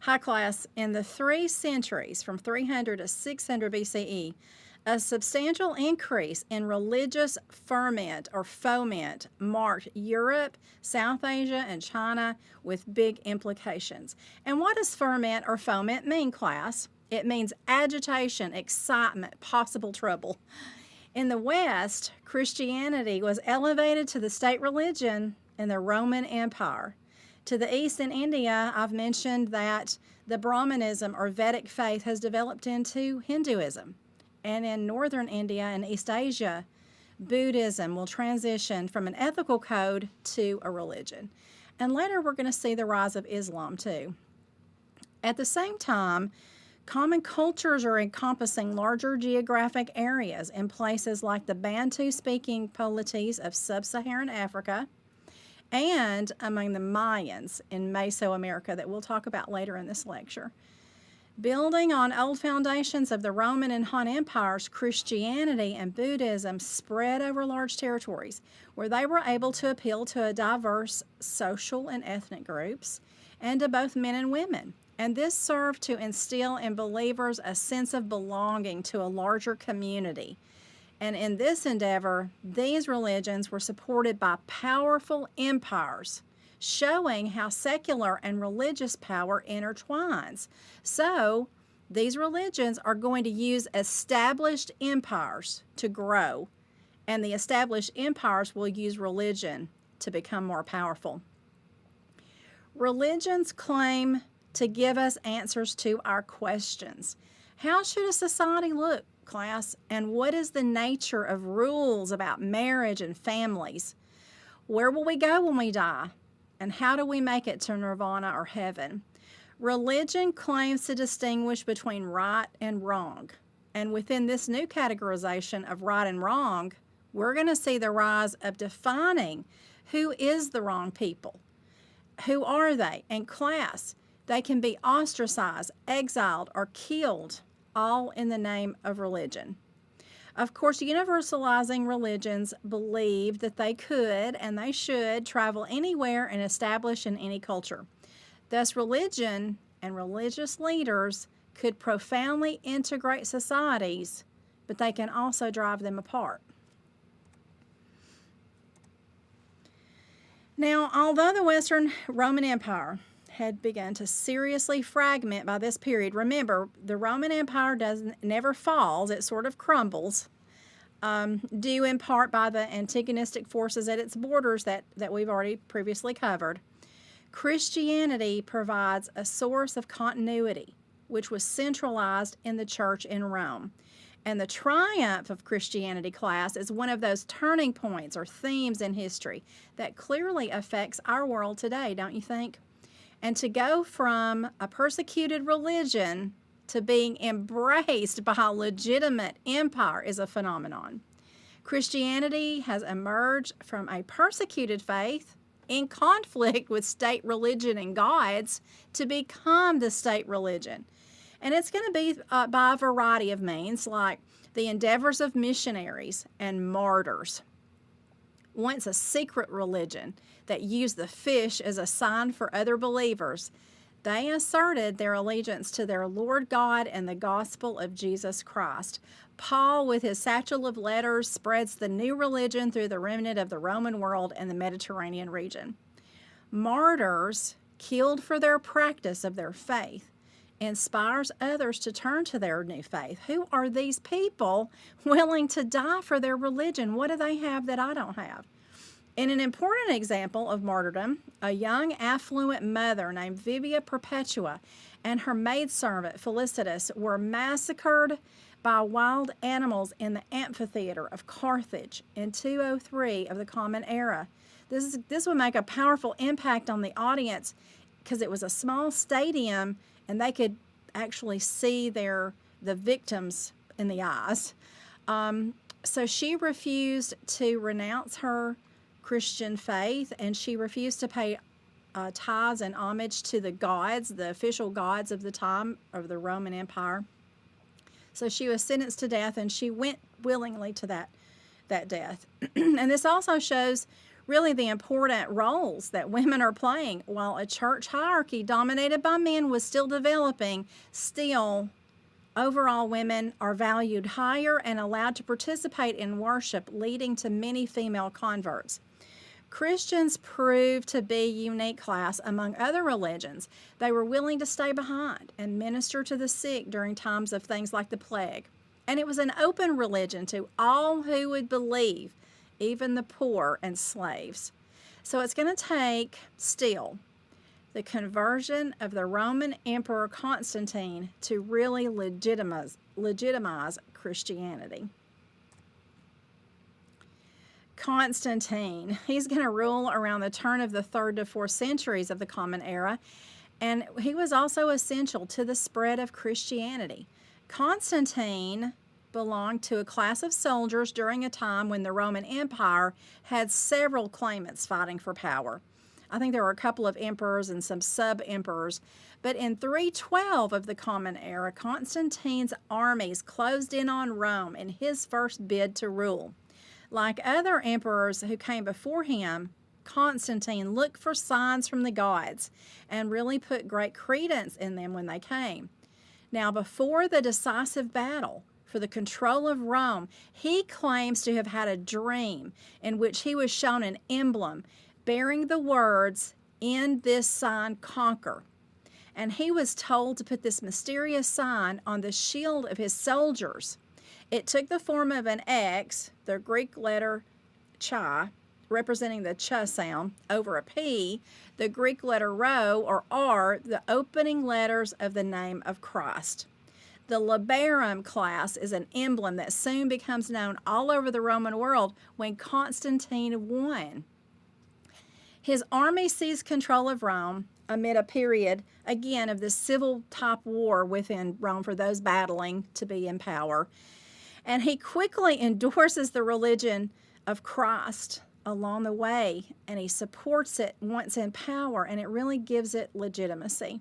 High class, in the 3 centuries from 300 to 600 BCE, a substantial increase in religious ferment or foment marked Europe, South Asia, and China with big implications. And what does ferment or foment mean, class? It means agitation, excitement, possible trouble. In the West, Christianity was elevated to the state religion in the Roman Empire. To the east in India, I've mentioned that the Brahmanism or Vedic faith has developed into Hinduism. And in northern India and East Asia, Buddhism will transition from an ethical code to a religion. And later we're going to see the rise of Islam too. At the same time, common cultures are encompassing larger geographic areas in places like the Bantu-speaking polities of sub-Saharan Africa and among the Mayans in Mesoamerica that we'll talk about later in this lecture. Building on old foundations of the Roman and Han empires, Christianity and Buddhism spread over large territories where they were able to appeal to a diverse social and ethnic groups and to both men and women. And this served to instill in believers a sense of belonging to a larger community. And in this endeavor, these religions were supported by powerful empires, showing how secular and religious power intertwines. So, these religions are going to use established empires to grow, and the established empires will use religion to become more powerful. Religions claim to give us answers to our questions. How should a society look, class? And what is the nature of rules about marriage and families? Where will we go when we die? And how do we make it to nirvana or heaven? Religion claims to distinguish between right and wrong. And within this new categorization of right and wrong, we're going to see the rise of defining who is the wrong people. Who are they? And class, they can be ostracized, exiled, or killed, all in the name of religion. Of course, universalizing religions believed that they could and they should travel anywhere and establish in any culture. Thus, religion and religious leaders could profoundly integrate societies, but they can also drive them apart. Now, although the Western Roman Empire had begun to seriously fragment by this period. Remember, the Roman Empire never falls, it sort of crumbles, due in part by the antagonistic forces at its borders that we've already previously covered. Christianity provides a source of continuity, which was centralized in the church in Rome. And the triumph of Christianity, class, is one of those turning points or themes in history that clearly affects our world today, don't you think? And to go from a persecuted religion to being embraced by a legitimate empire is a phenomenon. Christianity has emerged from a persecuted faith in conflict with state religion and gods to become the state religion. And it's going to be by a variety of means, like the endeavors of missionaries and martyrs. Once a secret religion that used the fish as a sign for other believers, they asserted their allegiance to their Lord God and the gospel of Jesus Christ. Paul, with his satchel of letters, spreads the new religion through the remnant of the Roman world and the Mediterranean region. Martyrs, killed for their practice of their faith, inspires others to turn to their new faith. Who are these people willing to die for their religion? What do they have that I don't have? In an important example of martyrdom, a young affluent mother named Vivia Perpetua and her maidservant Felicitas were massacred by wild animals in the amphitheater of Carthage in 203 of the Common Era. This would make a powerful impact on the audience because it was a small stadium and they could actually see the victims in the eyes. So she refused to renounce her Christian faith, and she refused to pay tithes and homage to the gods, the official gods of the time of the Roman Empire. So she was sentenced to death, and she went willingly to that death. And this also shows really the important roles that women are playing. While a church hierarchy dominated by men was still developing, still overall women are valued higher and allowed to participate in worship, leading to many female converts. Christians proved to be a unique class among other religions. They were willing to stay behind and minister to the sick during times of things like the plague. And it was an open religion to all who would believe, even the poor and slaves. So it's going to take still the conversion of the Roman Emperor Constantine to really legitimize Christianity. Constantine, he's going to rule around the turn of the 3rd to 4th centuries of the Common Era, and he was also essential to the spread of Christianity. Constantine belonged to a class of soldiers during a time when the Roman Empire had several claimants fighting for power. I think there were a couple of emperors and some sub-emperors, but in 312 of the Common Era, Constantine's armies closed in on Rome in his first bid to rule. Like other emperors who came before him, Constantine looked for signs from the gods and really put great credence in them when they came. Now, before the decisive battle for the control of Rome, he claims to have had a dream in which he was shown an emblem bearing the words, "In this sign conquer." And he was told to put this mysterious sign on the shield of his soldiers. It took the form of an X, the Greek letter chi, representing the ch sound, over a P, the Greek letter rho, or R, the opening letters of the name of Christ. The labarum class is an emblem that soon becomes known all over the Roman world when Constantine won. His army seized control of Rome amid a period, again, of the civil-type war within Rome for those battling to be in power. And he quickly endorses the religion of Christ along the way, and he supports it once in power, and it really gives it legitimacy.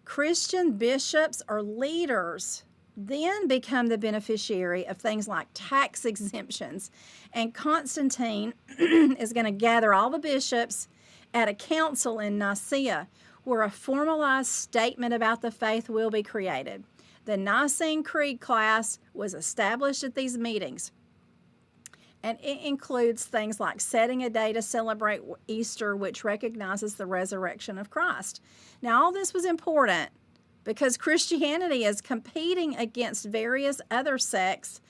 Christian bishops or leaders then become the beneficiary of things like tax exemptions, and Constantine is going to gather all the bishops at a council in Nicaea where a formalized statement about the faith will be created. The Nicene Creed class was established at these meetings, and it includes things like setting a day to celebrate Easter, which recognizes the resurrection of Christ. Now, all this was important because Christianity is competing against various other sects,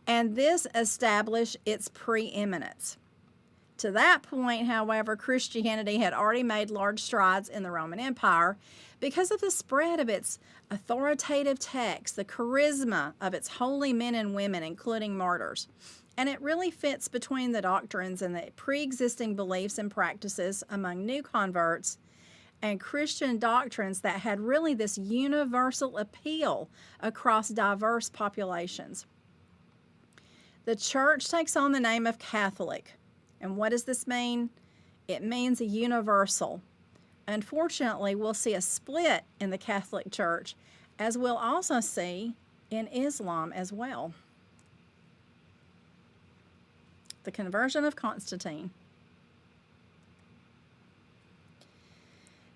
and this established its preeminence. To that point, however, Christianity had already made large strides in the Roman Empire because of the spread of its authoritative texts, the charisma of its holy men and women, including martyrs. And it really fits between the doctrines and the pre-existing beliefs and practices among new converts and Christian doctrines that had really this universal appeal across diverse populations. The church takes on the name of Catholic. And what does this mean? It means a universal. Unfortunately, we'll see a split in the Catholic Church, as we'll also see in Islam as well. The conversion of Constantine.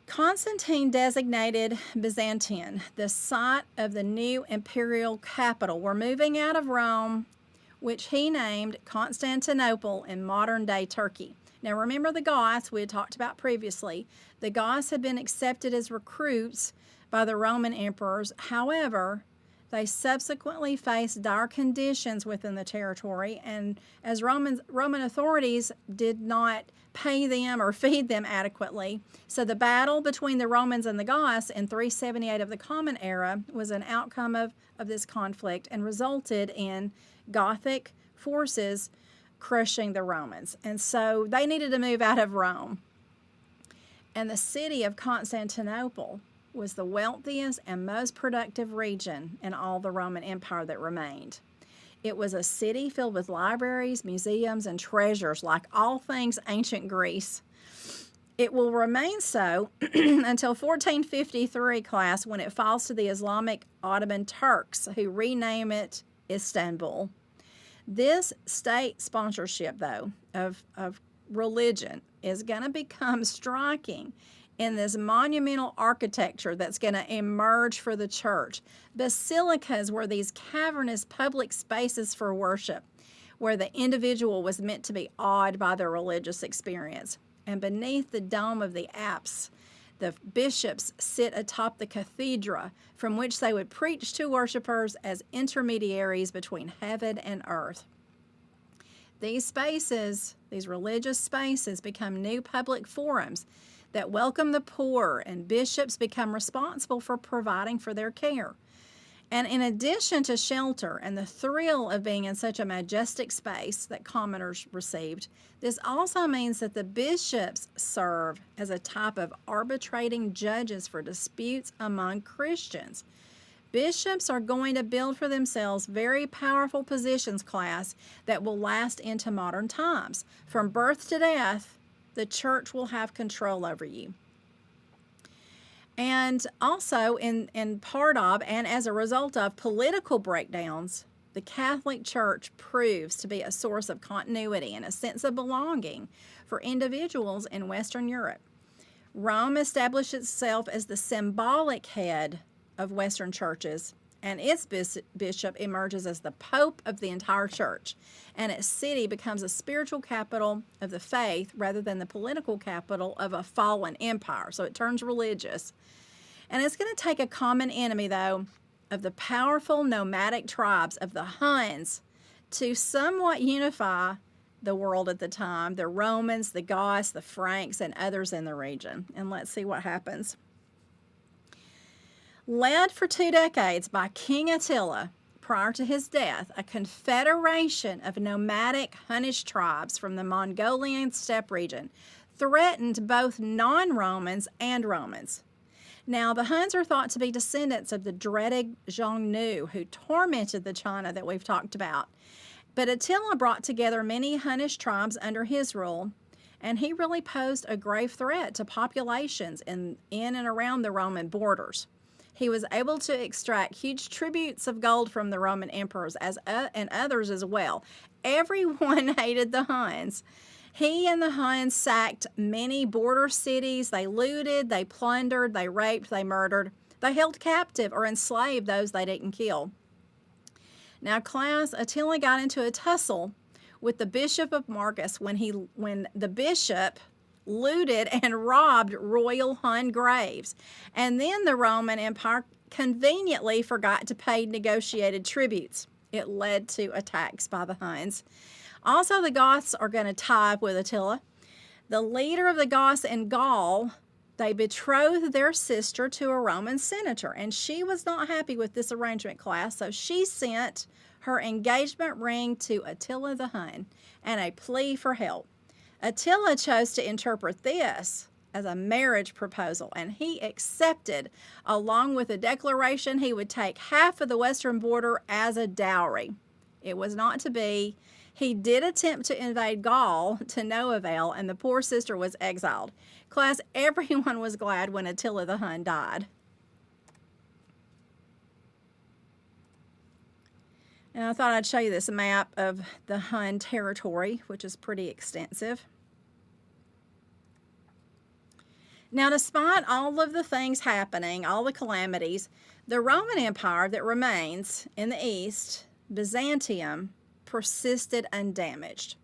Constantine designated Byzantium the site of the new imperial capital. We're moving out of Rome, which he named Constantinople in modern-day Turkey. Now remember the Goths we had talked about previously. The Goths had been accepted as recruits by the Roman emperors. However, they subsequently faced dire conditions within the territory, and as Roman authorities did not pay them or feed them adequately. So the battle between the Romans and the Goths in 378 of the Common Era was an outcome of this conflict and resulted in Gothic forces crushing the Romans. And so they needed to move out of Rome. And the city of Constantinople was the wealthiest and most productive region in all the Roman Empire that remained. It was a city filled with libraries, museums, and treasures, like all things ancient Greece. It will remain so until 1453 class, when it falls to the Islamic Ottoman Turks, who rename it Istanbul. This state sponsorship, though, of religion is going to become striking in this monumental architecture that's going to emerge for the church. Basilicas were these cavernous public spaces for worship where the individual was meant to be awed by their religious experience. And beneath the dome of the apse, the bishops sit atop the cathedra from which they would preach to worshipers as intermediaries between heaven and earth. These spaces, these religious spaces, become new public forums that welcome the poor, and bishops become responsible for providing for their care. And in addition to shelter and the thrill of being in such a majestic space that commoners received, this also means that the bishops serve as a type of arbitrating judges for disputes among Christians. Bishops are going to build for themselves very powerful positions, class, that will last into modern times. From birth to death, the church will have control over you. And also, in part of and as a result of political breakdowns, the Catholic Church proves to be a source of continuity and a sense of belonging for individuals in Western Europe. Rome established itself as the symbolic head of Western churches, and its bishop emerges as the Pope of the entire church, and its city becomes a spiritual capital of the faith rather than the political capital of a fallen empire. So it turns religious. And it's going to take a common enemy, though, of the powerful nomadic tribes of the Huns to somewhat unify the world at the time: the Romans, the Goths, the Franks, and others in the region. And let's see what happens. Led for 2 decades by King Attila, prior to his death, a confederation of nomadic Hunnish tribes from the Mongolian steppe region threatened both non-Romans and Romans. Now, the Huns are thought to be descendants of the dreaded Xiongnu, who tormented the China that we've talked about. But Attila brought together many Hunnish tribes under his rule, and he really posed a grave threat to populations in and around the Roman borders. He was able to extract huge tributes of gold from the Roman emperors and others as well. Everyone hated the Huns. He and the Huns sacked many border cities. They looted, they plundered, they raped, they murdered. They held captive or enslaved those they didn't kill. Now, class, Attila got into a tussle with the Bishop of Margus when the bishop looted and robbed royal Hun graves. And then the Roman Empire conveniently forgot to pay negotiated tributes. It led to attacks by the Huns. Also, the Goths are going to tie up with Attila. The leader of the Goths in Gaul, they betrothed their sister to a Roman senator, and she was not happy with this arrangement, class, so she sent her engagement ring to Attila the Hun and a plea for help. Attila chose to interpret this as a marriage proposal, and he accepted, along with a declaration he would take half of the western border as a dowry. It was not to be. He did attempt to invade Gaul to no avail, and the poor sister was exiled. Class, everyone was glad when Attila the Hun died. And I thought I'd show you this map of the Hun territory, which is pretty extensive. Now, despite all of the things happening, all the calamities, the Roman Empire that remains in the east, Byzantium, persisted undamaged.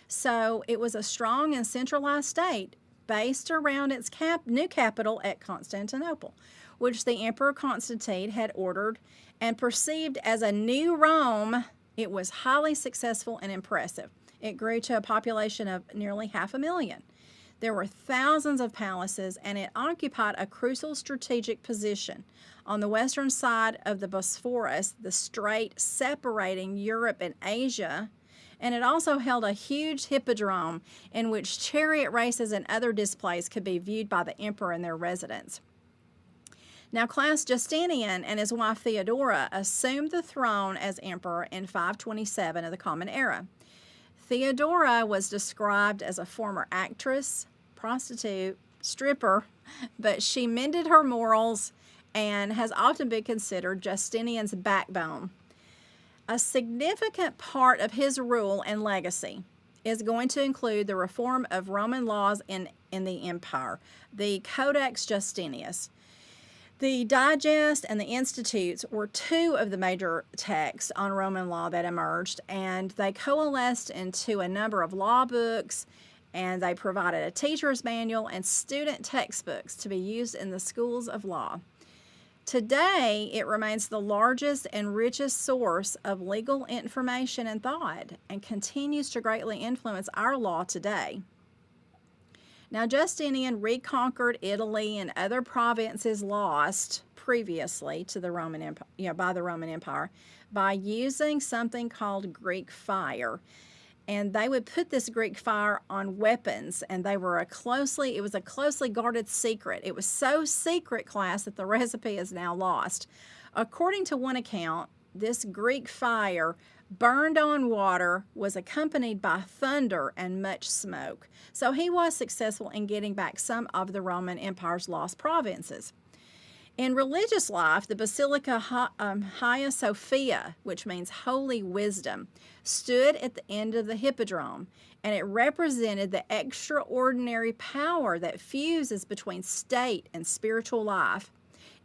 So it was a strong and centralized state based around its new capital at Constantinople, which the Emperor Constantine had ordered and perceived as a new Rome. It was highly successful and impressive. It grew to a population of nearly 500,000. There were thousands of palaces, and it occupied a crucial strategic position on the western side of the Bosphorus, the strait separating Europe and Asia, and it also held a huge hippodrome in which chariot races and other displays could be viewed by the emperor and their residents. Now, class, Justinian and his wife Theodora assumed the throne as emperor in 527 of the Common Era. Theodora was described as a former actress, prostitute, stripper, but she mended her morals and has often been considered Justinian's backbone. A significant part of his rule and legacy is going to include the reform of Roman laws in the empire, the Codex Justinus. The Digest and the Institutes were two of the major texts on Roman law that emerged, and they coalesced into a number of law books, and they provided a teacher's manual and student textbooks to be used in the schools of law. Today, it remains the largest and richest source of legal information and thought, and continues to greatly influence our law today. Now, Justinian reconquered Italy and other provinces lost previously to the Roman Empire, by the Roman Empire, by using something called Greek fire. And they would put this Greek fire on weapons, and it was a closely guarded secret. It was so secret, class, that the recipe is now lost. According to one account, this Greek fire burned on water, was accompanied by thunder and much smoke. So he was successful in getting back some of the Roman Empire's lost provinces. In religious life, the Basilica Hagia Sophia, which means holy wisdom, stood at the end of the hippodrome, and it represented the extraordinary power that fuses between state and spiritual life.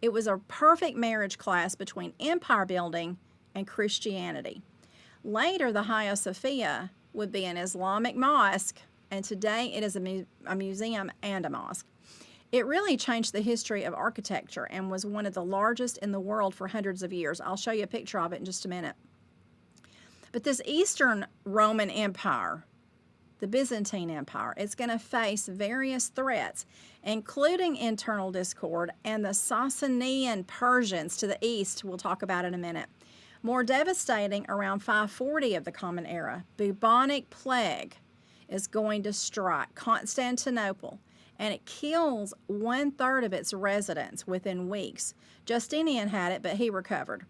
It was a perfect marriage, class, between empire building and Christianity. Later, the Hagia Sophia would be an Islamic mosque, and today it is a museum and a mosque. It really changed the history of architecture and was one of the largest in the world for hundreds of years. I'll show you a picture of it in just a minute. But this Eastern Roman Empire, the Byzantine Empire, is going to face various threats, including internal discord and the Sasanian Persians to the east, we'll talk about in a minute. More devastating, around 540 of the Common Era, bubonic plague is going to strike Constantinople, and it kills 1/3 of its residents within weeks. Justinian had it, but he recovered.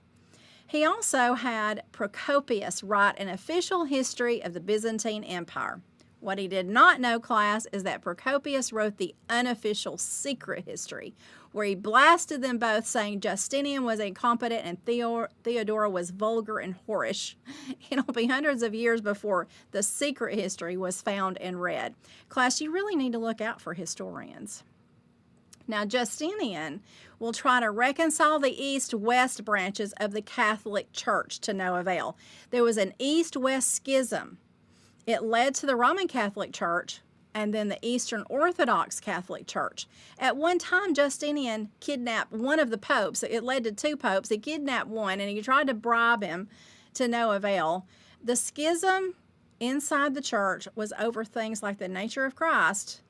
He also had Procopius write an official history of the Byzantine Empire. What he did not know, class, is that Procopius wrote the unofficial secret history, where he blasted them both, saying Justinian was incompetent and Theodora was vulgar and whorish. It'll be hundreds of years before the secret history was found and read. Class, you really need to look out for historians. Now, Justinian will try to reconcile the east-west branches of the Catholic Church to no avail. There was an east-west schism. It led to the Roman Catholic Church and then the Eastern Orthodox Catholic Church. At one time, Justinian kidnapped one of the popes. It led to two popes. He kidnapped one, and he tried to bribe him to no avail. The schism inside the church was over things like the nature of Christ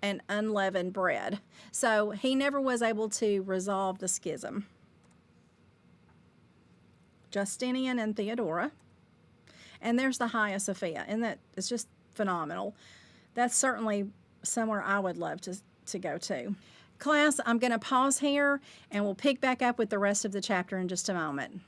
and unleavened bread. So he never was able to resolve the schism. Justinian and Theodora. And there's the Hagia Sophia, and it's just phenomenal. That's certainly somewhere I would love to go to. Class, I'm going to pause here, and we'll pick back up with the rest of the chapter in just a moment.